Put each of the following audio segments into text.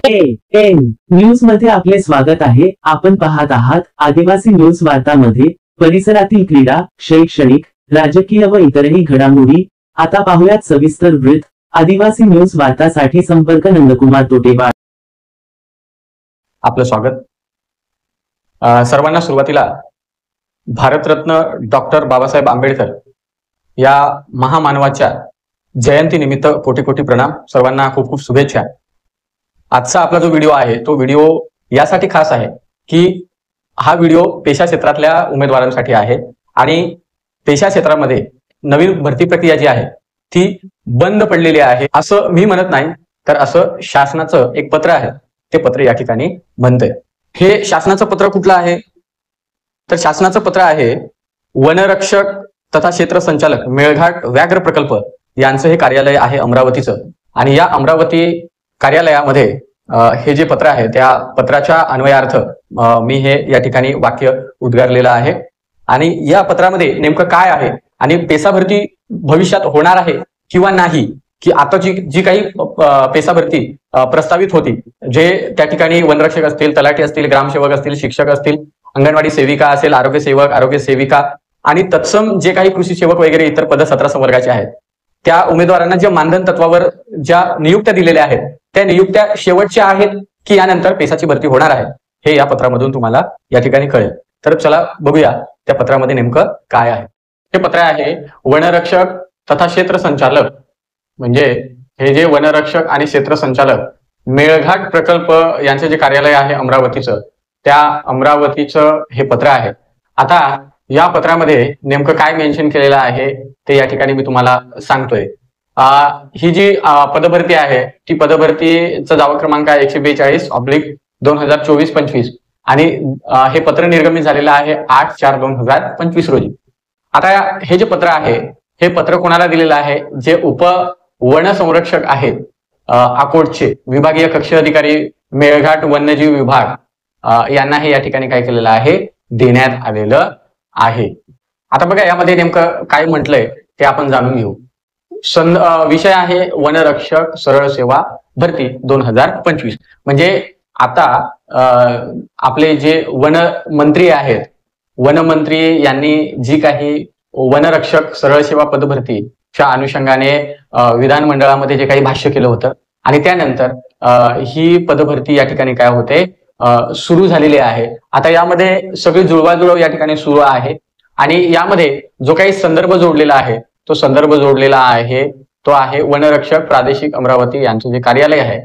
N news मध्ये आपले स्वागत आहे। आपण पाहत आहात आदिवासी न्यूज वार्तामध्ये परिसरातील क्रीडा, शैक्षणिक, राजकीय व इतरही घडामोडी। आता पाहूयात सविस्तर वृत्त। आदिवासी न्यूज वार्तासाठी संपर्क नंदकुमार तोटेवाड। आपलं स्वागत। सर्वांना सुरुवातीला भारतरत्न डॉक्टर बाबासाहेब आंबेडकर या महामानवाच्या जयंती निमित्त कोटी कोटी प्रणाम। सर्वांना खूप खूप शुभेच्छा। आजचा आपला जो व्हिडिओ आहे तो व्हिडिओ यासाठी खास आहे की हा व्हिडिओ पेशा क्षेत्रातल्या उमेदवारांसाठी आहे आणि पेशा क्षेत्रामध्ये नवीन भरती प्रक्रिया जी आहे ती बंद पडलेली आहे असं मी म्हणत नाही, तर असं शासनाचं एक पत्र आहे, ते पत्र या ठिकाणी म्हणतंय। हे शासनाचं पत्र कुठलं आहे तर शासनाचं पत्र आहे वनरक्षक तथा क्षेत्र संचालक मेळघाट व्याघ्र प्रकल्प यांचं हे कार्यालय आहे अमरावतीचं। आणि या अमरावती कार्यालयामध्ये हे जे पत्र आहे त्या पत्राच्या अन्वयार्थ मी हे या ठिकाणी वाक्य उद्गारलेलं आहे। आणि या पत्रामध्ये नेमकं काय आहे आणि पेसा भरती भविष्यात होणार आहे किंवा नाही, की आता जी काही पेसा भरती प्रस्तावित होती, जे त्या ठिकाणी वनरक्षक असतील, तलाठी असतील, ग्रामसेवक असतील, शिक्षक असतील, अंगणवाडी सेविका असेल, आरोग्य सेवक, आरोग्य सेविका आणि तत्सम जे काही कृषी सेवक वगैरे इतर पद 17 संवर्गाचे आहेत, त्या उमेदवारांना ज्या मानधन तत्वावर ज्या नियुक्त्या दिलेल्या आहेत त्या नियुक्त्या शेवटच्या आहेत की यानंतर पेसाची भरती होणार आहे, हे या पत्रामधून तुम्हाला या ठिकाणी कळेल। तर चला बघूया त्या पत्रामध्ये नेमकं काय आहे। हे पत्र आहे वनरक्षक तथा क्षेत्र संचालक, म्हणजे हे जे वनरक्षक आणि क्षेत्र संचालक मेळघाट प्रकल्प यांचं जे कार्यालय आहे अमरावतीचं, त्या अमरावतीचं हे पत्र आहे। आता या पत्रामध्ये नेमकं काय मेन्शन केलेलं आहे ते या ठिकाणी मी तुम्हाला सांगतोय। ही जी पदभरती आहे ती पदभरतीचा दावा क्रमांक आहे 142/2024-25 आणि हे पत्र निर्गमित झालेलं आहे 8/4/2025 रोजी। आता हे जे पत्र आहे हे पत्र कोणाला दिलेलं आहे, जे उप वन संरक्षक आहेत अकोटचे विभागीय कक्ष अधिकारी मेळघाट वन्यजीव विभाग यांना हे या ठिकाणी काय केलेलं आहे, देण्यात आलेलं आहे। आता बघा यामध्ये नेमकं काय म्हटलंय ते आपण जाणून घेऊ। विषय आहे वनरक्षक सरळ सेवा भरती 2025। म्हणजे आता आपले जे वन मंत्री आहेत, वनमंत्री यांनी जी काही वनरक्षक सरळ सेवा पदभरतीच्या अनुषंगाने विधानमंडळामध्ये जे काही भाष्य केलं होतं आणि त्यानंतर ही पदभरती या ठिकाणी काय होते सुरू झालेली आहे। आता यामध्ये सगळी जुळवाजुळव या ठिकाणी सुरू आहे आणि यामध्ये जो काही संदर्भ जोडलेला आहे तो संदर्भ जोडलेला आहे तो आहे वनरक्षक प्रादेशिक अमरावती यांचं जे कार्यालय आहे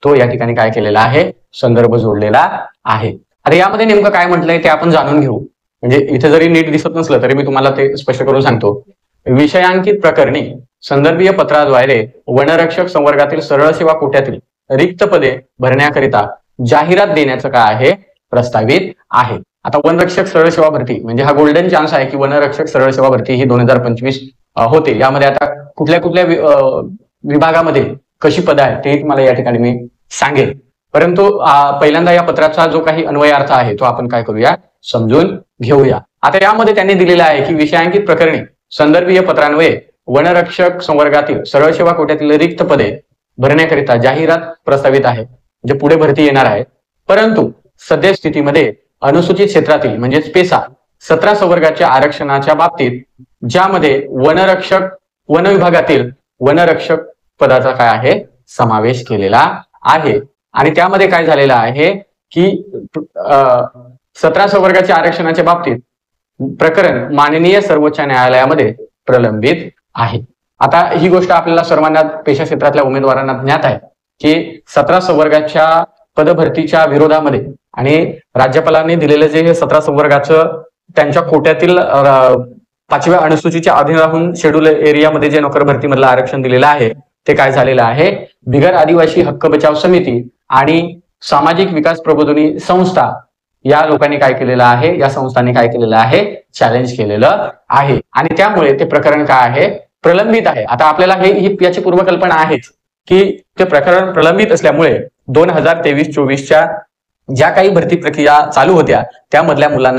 तो या ठिकाणी काय केलेला आहे, संदर्भ जोडलेला आहे। आता यामध्ये नेमकं काय म्हटलंय ते आपण जाणून घेऊ। म्हणजे इथे जरी नीट दिसत नसलं तरी मी तुम्हाला ते स्पष्ट करून सांगतो। विषयांकित प्रकरणी संदर्भीय पत्राद्वारे वनरक्षक संवर्गातील सरळ सेवा कोट्यातील रिक्त पदे भरण्याकरिता जाहिरात देण्याचं काय आहे, प्रस्तावित आहे। आता वनरक्षक सरळ सेवा भरती म्हणजे हा गोल्डन चान्स आहे की वनरक्षक सरळ सेवा भरती ही 2025 होते। यामध्ये आता कुठल्या कुठल्या विभागामध्ये कशी पद आहेत ते तुम्हाला या ठिकाणी मी सांगेल, परंतु पहिल्यांदा या पत्राचा जो काही अन्वयार्थ आहे तो आपण काय करूया, समजून घेऊया। आता यामध्ये त्यांनी दिलेलं आहे की विषयांकित प्रकरणी संदर्भीय पत्रान्वये वनरक्षक संवर्गातील सरळ सेवा कोट्यातील रिक्त पदे भरण्याकरिता जाहिरात प्रस्तावित आहे, म्हणजे पुढे भरती येणार आहे। परंतु सध्या स्थितीमध्ये अनुसूचित क्षेत्रातील म्हणजेच पेसा 17 संवर्गाच्या आरक्षणाच्या बाबतीत ज्यामध्ये वन विभागातील वनरक्षक पदाचा काय आहे, समावेश केलेला आहे। आणि त्यामध्ये काय झालेलं आहे की 17 संवर्गाच्या आरक्षणाच्या बाबतीत प्रकरण माननीय सर्वोच्च न्यायालयामध्ये प्रलंबित आहे। आता ही गोष्ट आपल्याला सर्वांना पेशा क्षेत्रातल्या उमेदवारांना ज्ञात आहे की 17 संवर्गाच्या पदभरतीच्या विरोधामध्ये आणि राज्यपालांनी दिलेलं जे 17 संवर्गाचं त्यांच्या कोट्यातील 5व्या अनुसूचीच्या अधीन राहून शेड्यूल एरियामध्ये जे नोकर भरतीमधलं आरक्षण दिलेलं आहे ते काय झालेलं आहे, बिगर आदिवासी हक्क बचाव समिती आणि सामाजिक विकास प्रबोधिनी संस्था या लोकांनी काय केलेलं आहे, या संस्थांनी काय केलेलं आहे, चॅलेंज केलेलं आहे आणि त्यामुळे ते प्रकरण काय आहे, प्रलंबित आहे। आता आपल्याला याची पूर्वकल्पना आहेच की ते प्रकरण प्रलंबित असल्यामुळे 2023-24च्या ज्या काही भरती प्रक्रिया चालू होत्या त्यामधल्या मुलांना